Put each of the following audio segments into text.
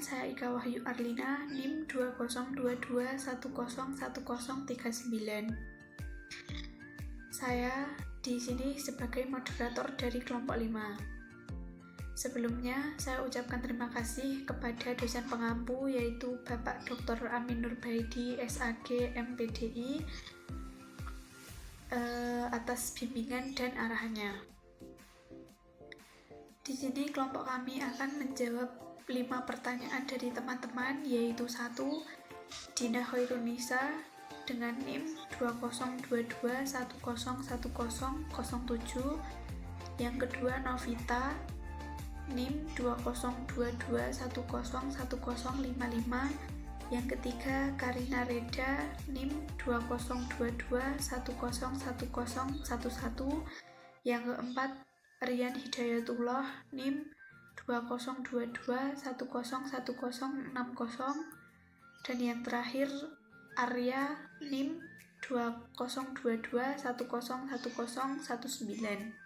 saya Ika Wahyu Arlina, NIM 2022101039. Saya di sini sebagai moderator dari kelompok 5. Sebelumnya, saya ucapkan terima kasih kepada dosen pengampu yaitu Bapak Dr. Amin Nurbaidi, SAG, MPDI atas bimbingan dan arahannya. Di sini kelompok kami akan menjawab 5 pertanyaan dari teman-teman, yaitu 1. Dina Khairunisa dengan NIM 2022101007. Yang kedua, Novita NIM 2022101055. Yang ketiga, Karina Reda NIM 2022101011. Yang keempat, Rian Hidayatullah NIM 2022101060. Dan yang terakhir, Arya NIM 2022101019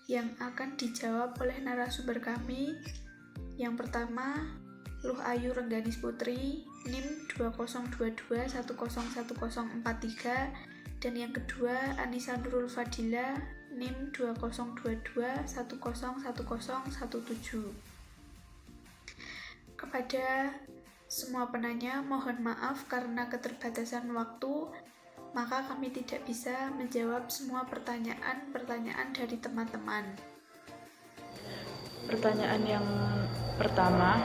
yang akan dijawab oleh narasumber kami. Yang pertama, Luh Ayu Rengganis Putri NIM 2022101043. Dan yang kedua, Anissa Nurul Fadila NIM 2022101017. Kepada semua penanya, mohon maaf karena keterbatasan waktu, maka kami tidak bisa menjawab semua pertanyaan dari teman-teman. Pertanyaan yang pertama,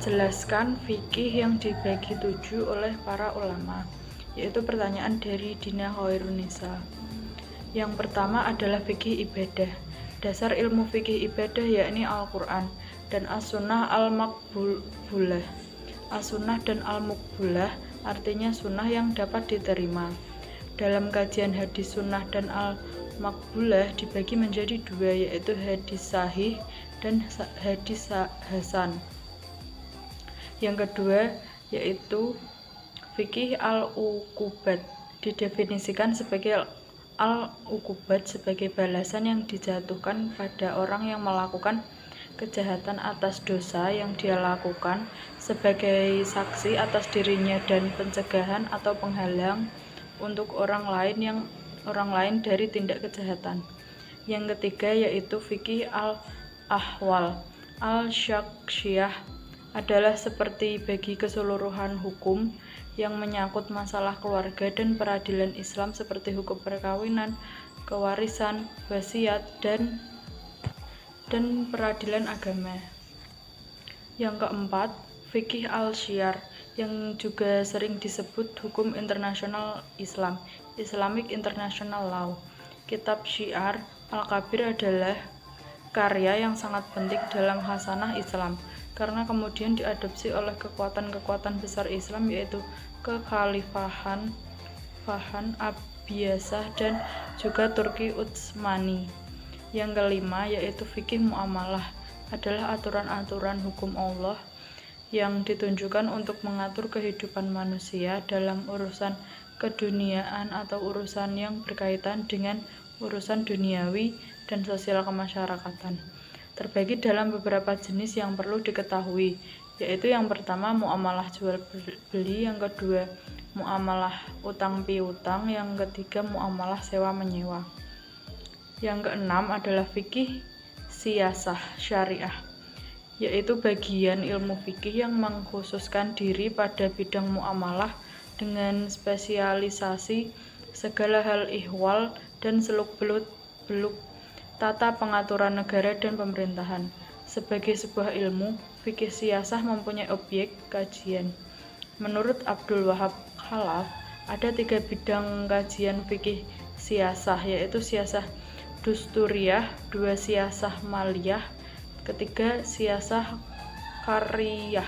jelaskan fikih yang dibagi 7 oleh para ulama, yaitu pertanyaan dari Dina Khairunisa. Yang pertama adalah fikih ibadah. Dasar ilmu fikih ibadah yakni Al-Quran dan As-Sunnah Al-Maqbulah. As-Sunnah dan Al-Maqbulah artinya sunnah yang dapat diterima. Dalam kajian hadis sunnah dan al-maqbulah dibagi menjadi 2, yaitu hadis sahih dan hadis hasan. Yang kedua yaitu fikih al-uqubat, didefinisikan sebagai al-uqubat sebagai balasan yang dijatuhkan pada orang yang melakukan kejahatan atas dosa yang dia lakukan, sebagai saksi atas dirinya dan pencegahan atau penghalang untuk orang lain dari tindak kejahatan. Yang ketiga yaitu fikih al-ahwal. Al-syaksiyah adalah seperti bagi keseluruhan hukum yang menyangkut masalah keluarga dan peradilan Islam seperti hukum perkawinan, kewarisan, wasiat, dan peradilan agama. Yang keempat, fikih al-syiar yang juga sering disebut hukum internasional Islam, Islamic International Law. Kitab Syiar Al-Kabir adalah karya yang sangat penting dalam khasanah Islam, karena kemudian diadopsi oleh kekuatan-kekuatan besar Islam, yaitu kekhalifahan Abbasiyah dan juga Turki Utsmani. Yang kelima yaitu fikih muamalah, adalah aturan-aturan hukum Allah yang ditunjukkan untuk mengatur kehidupan manusia dalam urusan keduniaan atau urusan yang berkaitan dengan urusan duniawi dan sosial kemasyarakatan. Terbagi dalam beberapa jenis yang perlu diketahui, yaitu yang pertama muamalah jual beli, yang kedua muamalah utang piutang, yang ketiga muamalah sewa menyewa. Yang keenam adalah fikih siyasah syariah, yaitu bagian ilmu fikih yang mengkhususkan diri pada bidang muamalah dengan spesialisasi segala hal ihwal dan seluk-beluk tata pengaturan negara dan pemerintahan. Sebagai sebuah ilmu, fikih siyasah mempunyai objek kajian. Menurut Abdul Wahab Khalaf, ada 3 bidang kajian fikih siyasah, yaitu siyasah dusturiyah, 2 siyasah maliyah, ketiga siyasah karijiyah.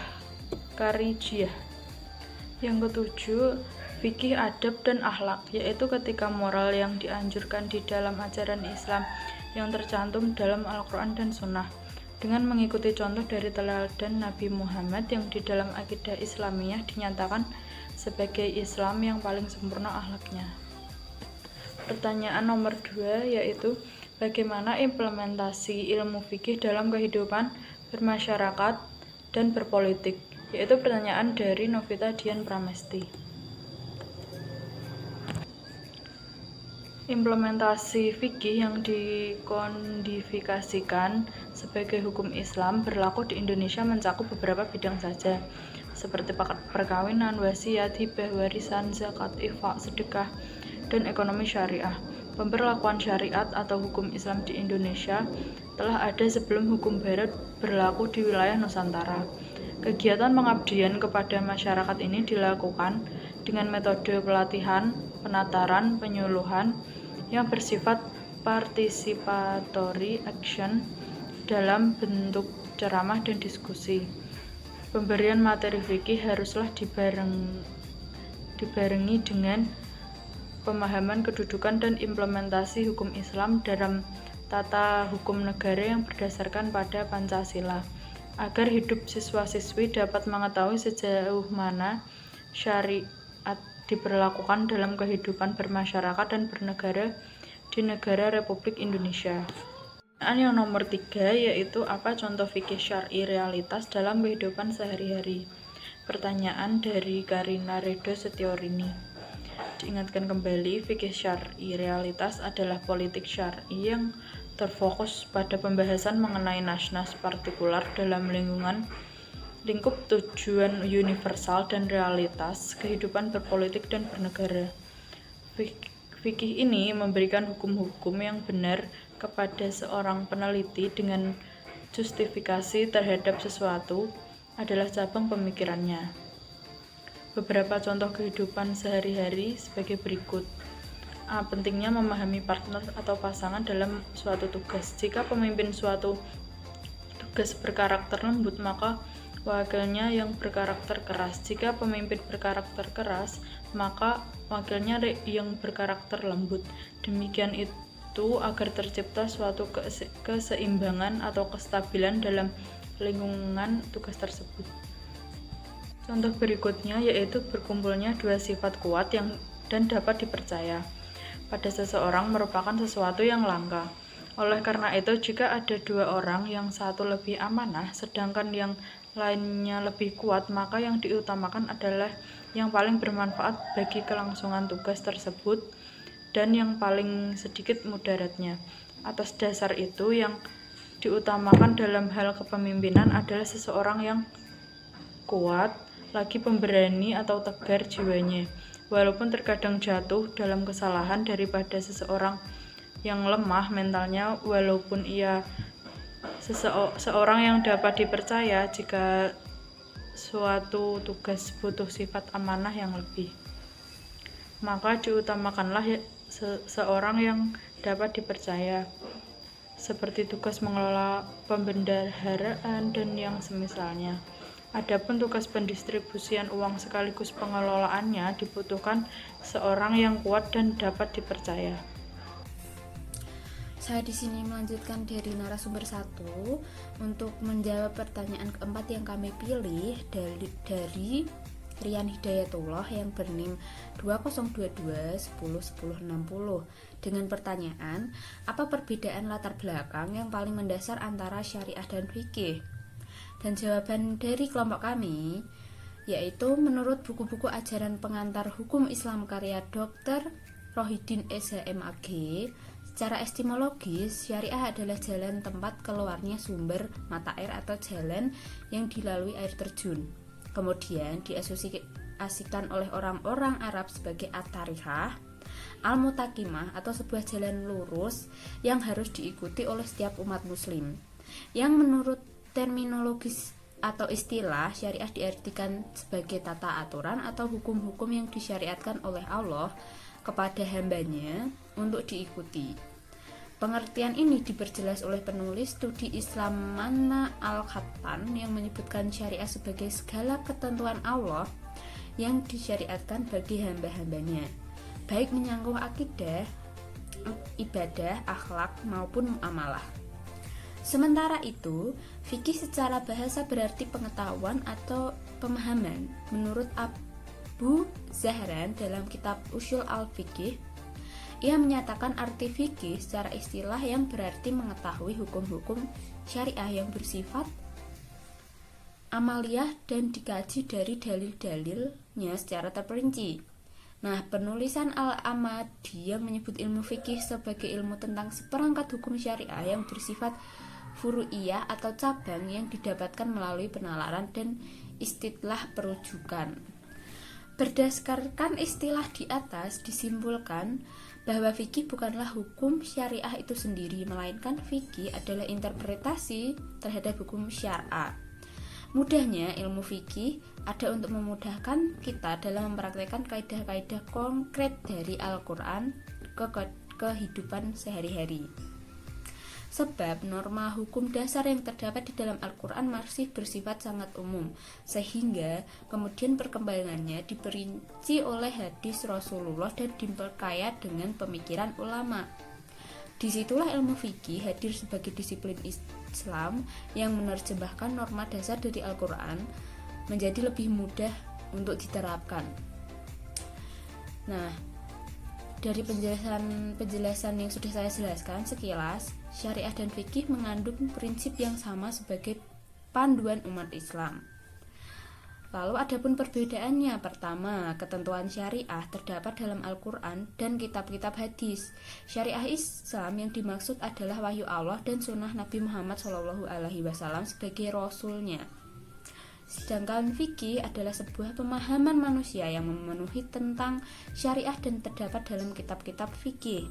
Yang ketujuh, fikih adab dan akhlak, yaitu ketika moral yang dianjurkan di dalam ajaran Islam yang tercantum dalam Al-Quran dan Sunnah, dengan mengikuti contoh dari teladan Nabi Muhammad yang di dalam akidah Islamiyah dinyatakan sebagai Islam yang paling sempurna akhlaknya. Pertanyaan nomor 2 yaitu bagaimana implementasi ilmu fikih dalam kehidupan bermasyarakat dan berpolitik, yaitu pertanyaan dari Novita Dian Pramesti. Implementasi fikih yang dikodifikasikan sebagai hukum Islam berlaku di Indonesia mencakup beberapa bidang saja, seperti perkawinan, wasiat, hibah, warisan, zakat, infak, sedekah, dan ekonomi syariah. Pemberlakuan syariat atau hukum Islam di Indonesia telah ada sebelum hukum Barat berlaku di wilayah Nusantara. Kegiatan pengabdian kepada masyarakat ini dilakukan dengan metode pelatihan, penataran, penyuluhan yang bersifat participatory action dalam bentuk ceramah dan diskusi. Pemberian materi fikih haruslah dibarengi dengan pemahaman kedudukan dan implementasi hukum Islam dalam tata hukum negara yang berdasarkan pada Pancasila, agar hidup siswa-siswi dapat mengetahui sejauh mana syariat diberlakukan dalam kehidupan bermasyarakat dan bernegara di negara Republik Indonesia. Pertanyaan yang nomor 3 yaitu apa contoh fikih syar'i realitas dalam kehidupan sehari-hari? Pertanyaan dari Karina Redo Setiorini. Diingatkan kembali, fikih syar'i realitas adalah politik syar'i yang terfokus pada pembahasan mengenai nas-nas partikular dalam lingkup tujuan universal dan realitas kehidupan berpolitik dan bernegara. Fikih ini memberikan hukum-hukum yang benar kepada seorang peneliti dengan justifikasi terhadap sesuatu adalah cabang pemikirannya. Beberapa contoh kehidupan sehari-hari sebagai berikut. A. Pentingnya memahami partner atau pasangan dalam suatu tugas. Jika pemimpin suatu tugas berkarakter lembut, maka wakilnya yang berkarakter keras. Jika pemimpin berkarakter keras, maka wakilnya yang berkarakter lembut. Demikian itu agar tercipta suatu keseimbangan atau kestabilan dalam lingkungan tugas tersebut. Contoh berikutnya yaitu berkumpulnya dua sifat kuat dan dapat dipercaya pada seseorang merupakan sesuatu yang langka. Oleh karena itu, jika ada dua orang, yang satu lebih amanah, sedangkan yang lainnya lebih kuat, maka yang diutamakan adalah yang paling bermanfaat bagi kelangsungan tugas tersebut dan yang paling sedikit mudaratnya. Atas dasar itu, yang diutamakan dalam hal kepemimpinan adalah seseorang yang kuat, lagi pemberani atau tegar jiwanya, walaupun terkadang jatuh dalam kesalahan, daripada seseorang yang lemah mentalnya, walaupun ia seorang yang dapat dipercaya jika suatu tugas butuh sifat amanah yang lebih. Maka diutamakanlah seorang yang dapat dipercaya, seperti tugas mengelola pembendaharaan dan yang semisalnya. Adapun tugas pendistribusian uang sekaligus pengelolaannya dibutuhkan seorang yang kuat dan dapat dipercaya. Saya di sini melanjutkan dari narasumber 1 untuk menjawab pertanyaan keempat yang kami pilih dari Rian Hidayatullah yang bernim 2022101060 dengan pertanyaan, apa perbedaan latar belakang yang paling mendasar antara syariah dan fikih? Dan jawaban dari kelompok kami yaitu menurut buku-buku ajaran pengantar hukum Islam karya Dr. Rohidin SHMAG, secara etimologis, syariah adalah jalan tempat keluarnya sumber mata air atau jalan yang dilalui air terjun. Kemudian diasosiasikan oleh orang-orang Arab sebagai at-tarikah, al-mutakimah atau sebuah jalan lurus yang harus diikuti oleh setiap umat muslim. Yang menurut terminologis atau istilah, syariah diartikan sebagai tata aturan atau hukum-hukum yang disyariatkan oleh Allah kepada hambanya untuk diikuti. Pengertian ini diperjelas oleh penulis studi Islam Manna Al-Khattan yang menyebutkan syariah sebagai segala ketentuan Allah yang disyariatkan bagi hamba-hambanya, baik menyangkut akidah, ibadah, akhlak maupun muamalah. Sementara itu, fikih secara bahasa berarti pengetahuan atau pemahaman. Menurut Abu Zahran dalam kitab Ushul al-Fiqh, ia menyatakan arti fikih secara istilah yang berarti mengetahui hukum-hukum syariah yang bersifat amaliyah dan dikaji dari dalil-dalilnya secara terperinci. Nah, penulisan Al-Amadi yang menyebut ilmu fikih sebagai ilmu tentang seperangkat hukum syariah yang bersifat furu'iyah atau cabang yang didapatkan melalui penalaran dan istidlah perujukan. Berdasarkan istilah di atas disimpulkan bahwa fikih bukanlah hukum syariah itu sendiri, melainkan fikih adalah interpretasi terhadap hukum syar'a. Mudahnya, ilmu fikih ada untuk memudahkan kita dalam mempraktikkan kaidah-kaidah konkret dari Al-Quran ke kehidupan sehari-hari. Sebab norma hukum dasar yang terdapat di dalam Al-Quran masih bersifat sangat umum, sehingga kemudian perkembangannya diperinci oleh hadis Rasulullah dan diperkaya dengan pemikiran ulama. Disitulah ilmu fikih hadir sebagai disiplin Islam yang menerjemahkan norma dasar dari Al-Quran menjadi lebih mudah untuk diterapkan. Nah, dari penjelasan yang sudah saya jelaskan sekilas, syariah dan fikih mengandung prinsip yang sama sebagai panduan umat Islam. Lalu adapun perbedaannya, pertama, ketentuan syariah terdapat dalam Al-Quran dan kitab-kitab hadis. Syariah Islam yang dimaksud adalah wahyu Allah dan sunnah Nabi Muhammad SAW sebagai rasulnya. Sedangkan fikih adalah sebuah pemahaman manusia yang memenuhi tentang syariah dan terdapat dalam kitab-kitab fikih.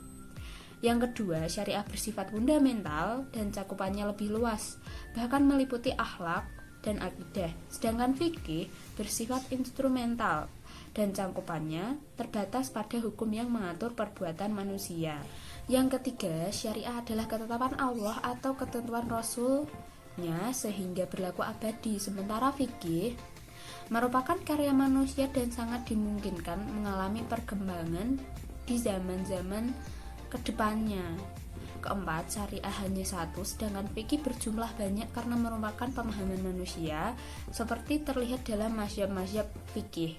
Yang kedua, syariah bersifat fundamental dan cakupannya lebih luas, bahkan meliputi akhlak dan akidah. Sedangkan fikih bersifat instrumental dan cakupannya terbatas pada hukum yang mengatur perbuatan manusia. Yang ketiga, syariah adalah ketetapan Allah atau ketentuan Rasul-Nya sehingga berlaku abadi, sementara fikih merupakan karya manusia dan sangat dimungkinkan mengalami perkembangan di zaman-zaman kedepannya. Keempat, syariah hanya satu, sedangkan fikih berjumlah banyak karena merupakan pemahaman manusia seperti terlihat dalam mazhab-mazhab fikih.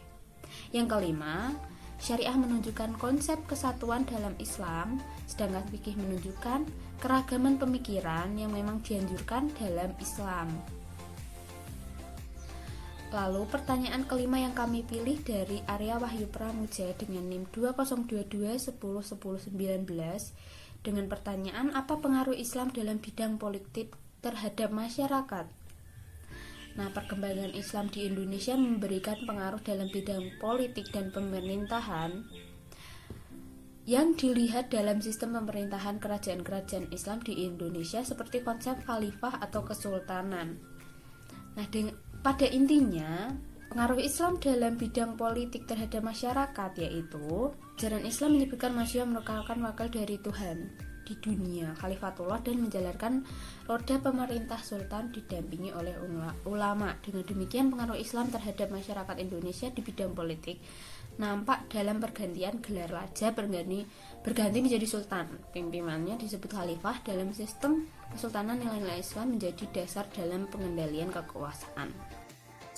Yang kelima, syariah menunjukkan konsep kesatuan dalam Islam, sedangkan fikih menunjukkan keragaman pemikiran yang memang dianjurkan dalam Islam. Lalu pertanyaan kelima yang kami pilih dari Arya Wahyu Pramuja dengan NIM 2022101019 dengan pertanyaan, apa pengaruh Islam dalam bidang politik terhadap masyarakat? Nah, perkembangan Islam di Indonesia memberikan pengaruh dalam bidang politik dan pemerintahan yang dilihat dalam sistem pemerintahan kerajaan-kerajaan Islam di Indonesia seperti konsep khalifah atau kesultanan. Nah, pada intinya, pengaruh Islam dalam bidang politik terhadap masyarakat yaitu ajaran Islam menyebutkan manusia merupakan wakil dari Tuhan di dunia, khalifatullah, dan menjalankan roda pemerintah sultan didampingi oleh ulama. Dengan demikian, pengaruh Islam terhadap masyarakat Indonesia di bidang politik nampak dalam pergantian gelar raja berganti menjadi sultan. Pimpinannya disebut khalifah. Dalam sistem kesultanan, nilai-nilai Islam menjadi dasar dalam pengendalian kekuasaan.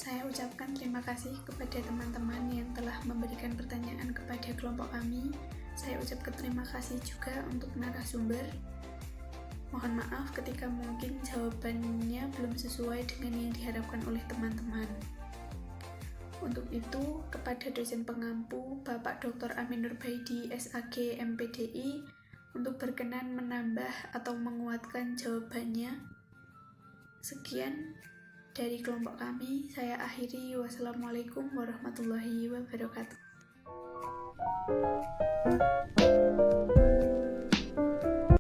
Saya ucapkan terima kasih kepada teman-teman yang telah memberikan pertanyaan kepada kelompok kami. Saya ucapkan terima kasih juga untuk narasumber. Mohon maaf ketika mungkin jawabannya belum sesuai dengan yang diharapkan oleh teman-teman. Untuk itu, kepada dosen pengampu Bapak Dr. Amin Nurbaidi, SAG, MPDI, untuk berkenan menambah atau menguatkan jawabannya. Sekian dari kelompok kami, saya akhiri. Wassalamualaikum warahmatullahi wabarakatuh.